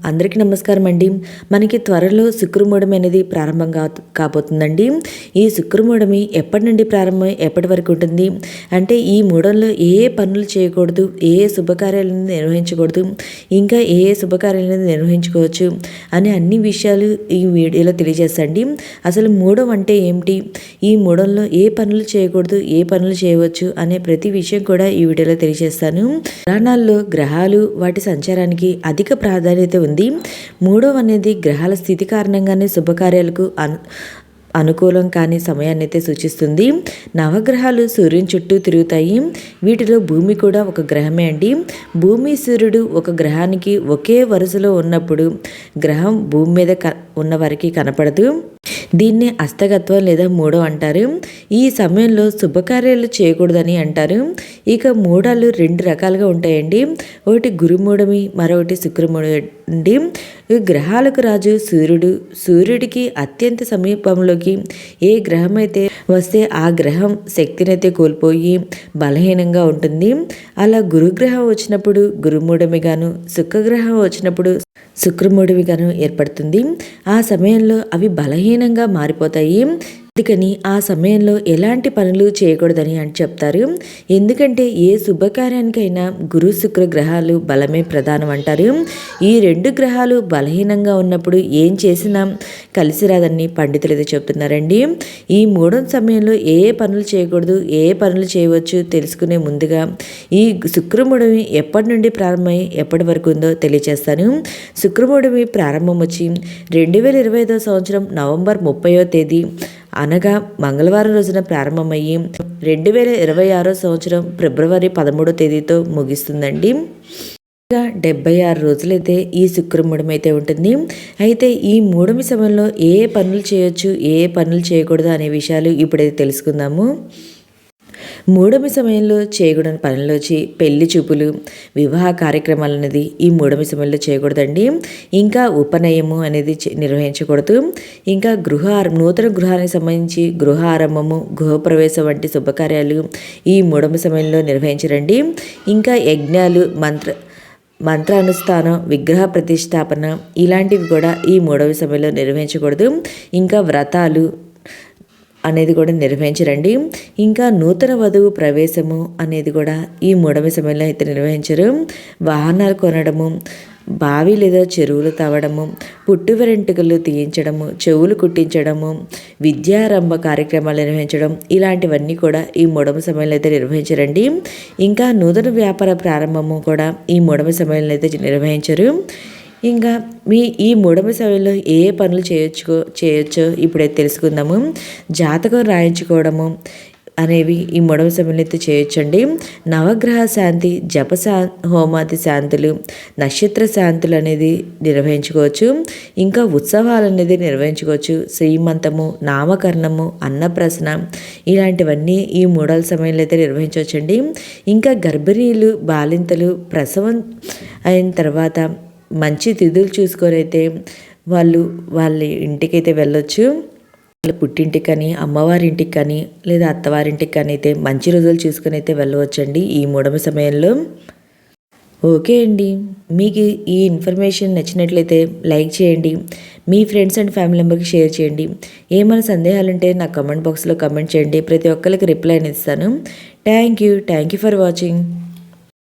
అందరికీ నమస్కారం అండి. మనకి త్వరలో శుక్రమూఢమి అనేది ప్రారంభం కాబోతుందండి. ఈ శుక్రమూఢమి ఎప్పటి నుండి ప్రారంభం ఎప్పటి వరకు ఉంటుంది అంటే ఈ మూఢంలో ఏ పనులు చేయకూడదు, ఏ శుభకార్యాలను నిర్వహించకూడదు, ఇంకా ఏ శుభకార్యాలను నిర్వహించుకోవచ్చు అనే అన్ని విషయాలు ఈ వీడియోలో తెలియజేస్తండి. అసలు మూఢం అంటే ఏమిటి, ఈ మూఢంలో ఏ పనులు చేయకూడదు, ఏ పనులు చేయవచ్చు అనే ప్రతి విషయం కూడా ఈ వీడియోలో తెలియజేస్తాను. పురాణాల్లో గ్రహాలు వాటి సంచారానికి అధిక ప్రాధాన్యత ఉంది. మూడవ అనేది గ్రహాల స్థితి కారణంగానే శుభకార్యాలకు అనుకూలం కాని సమయాన్ని అయితే సూచిస్తుంది. నవగ్రహాలు సూర్యుని చుట్టూ తిరుగుతాయి. వీటిలో భూమి కూడా ఒక గ్రహమే అండి. భూమి సూర్యుడు ఒక గ్రహానికి ఒకే వరుసలో ఉన్నప్పుడు గ్రహం భూమి మీద ఉన్న వారికి కనపడదు. దీన్ని అస్తగత్వం లేదా మూఢం అంటారు. ఈ సమయంలో శుభకార్యాలు చేయకూడదని అంటారు. ఇక మూఢాలు రెండు రకాలుగా ఉంటాయండి. ఒకటి గురుమూఢమి, మరొకటి శుక్రమూఢమి. గ్రహాలకు రాజు సూర్యుడు. సూర్యుడికి అత్యంత సమీపంలోకి ఏ గ్రహం అయితే వస్తే ఆ గ్రహం శక్తినైతే కోల్పోయి బలహీనంగా ఉంటుంది. అలా గురుగ్రహం వచ్చినప్పుడు గురుమూఢమిగాను, శుక్రగ్రహం వచ్చినప్పుడు శుక్రమూఢమిగాను ఏర్పడుతుంది. ఆ సమయంలో అవి బలహీనంగా మారిపోతాయి. అందుకని ఆ సమయంలో ఎలాంటి పనులు చేయకూడదని అని చెప్తారు. ఎందుకంటే ఏ శుభకార్యానికైనా గురు శుక్ర గ్రహాలు బలమే ప్రధానం అంటారు. ఈ రెండు గ్రహాలు బలహీనంగా ఉన్నప్పుడు ఏం చేసినా కలిసి రాదని పండితులు అయితే చెప్తున్నారండి. ఈ మూఢం సమయంలో ఏ పనులు చేయకూడదు, ఏ పనులు చేయవచ్చు తెలుసుకునే ముందుగా ఈ శుక్రమూఢమి ఎప్పటి నుండి ప్రారంభమై ఎప్పటి వరకు ఉందో తెలియజేస్తాను. శుక్రమూఢమి ప్రారంభం వచ్చి 2025 సంవత్సరం నవంబర్ 30వ తేదీ అనగా మంగళవారం రోజున ప్రారంభమయ్యి 2026 సంవత్సరం ఫిబ్రవరి 13వ తేదీతో ముగిస్తుందండి. 76 రోజులైతే ఈ శుక్రమూఢమి అయితే ఉంటుంది. అయితే ఈ మూఢమి సమయంలో ఏ పనులు చేయొచ్చు, ఏ పనులు చేయకూడదు అనే విషయాలు ఇప్పుడైతే తెలుసుకుందాము. మూఢమి సమయంలో చేయకూడని పనులు వచ్చి పెళ్లి చూపులు, వివాహ కార్యక్రమాలు అనేది ఈ మూఢమి సమయంలో చేయకూడదండి. ఇంకా ఉపనయము అనేది నిర్వహించకూడదు. ఇంకా నూతన గృహానికి సంబంధించి గృహ ఆరంభము, గృహప్రవేశం వంటి శుభకార్యాలు ఈ మూఢమి సమయంలో నిర్వహించరండి. ఇంకా యజ్ఞాలు, మంత్రానుష్ఠానం, విగ్రహ ప్రతిష్టాపన ఇలాంటివి కూడా ఈ మూఢమి సమయంలో నిర్వహించకూడదు. ఇంకా వ్రతాలు అనేది కూడా నిర్వహించరండి. ఇంకా నూతన వధువు ప్రవేశము అనేది కూడా ఈ మూఢమి సమయంలో అయితే నిర్వహించరు. వాహనాలు కొనడము, బావి లేదా చెరువులు తవ్వడము, పుట్టు వెంట్రుకలు తీయించడము, చెవులు కుట్టించడము, విద్యారంభ కార్యక్రమాలు నిర్వహించడం ఇలాంటివన్నీ కూడా ఈ మూఢమి సమయంలో అయితే నిర్వహించరండి. ఇంకా నూతన వ్యాపార ప్రారంభము కూడా ఈ మూఢమి సమయంలో అయితే నిర్వహించరు. ఇంకా ఈ మూఢమి సమయంలో ఏ పనులు చేయొచ్చో ఇప్పుడైతే తెలుసుకుందాము. జాతకం రాయించుకోవడము అనేవి ఈ మూఢమి సమయంలో అయితే చేయొచ్చండి. నవగ్రహ శాంతి, హోమాది శాంతులు, నక్షత్ర శాంతులు అనేది నిర్వహించుకోవచ్చు. ఇంకా ఉత్సవాలు అనేది నిర్వహించుకోవచ్చు. శ్రీమంతము, నామకరణము, అన్నప్రసన ఇలాంటివన్నీ ఈ మూఢాల సమయంలో అయితే నిర్వహించవచ్చండి. ఇంకా గర్భిణీలు, బాలింతలు ప్రసవం అయిన తర్వాత మంచి తిథులు చూసుకొని అయితే వాళ్ళ ఇంటికైతే వెళ్ళొచ్చు. వాళ్ళ పుట్టింటికి కానీ, అమ్మవారింటికి కానీ, లేదా అత్తవారింటికి కానీ అయితే మంచి రోజులు చూసుకొని అయితే వెళ్ళవచ్చండి ఈ మూఢమి సమయంలో. ఓకే అండి, మీకు ఈ ఇన్ఫర్మేషన్ నచ్చినట్లయితే లైక్ చేయండి, మీ ఫ్రెండ్స్ అండ్ ఫ్యామిలీ మెంబర్కి షేర్ చేయండి. ఏమైనా సందేహాలుంటే నా కమెంట్ బాక్స్లో కమెంట్ చేయండి. ప్రతి ఒక్కరికి రిప్లై అనేది ఇస్తాను. Thank you for watching.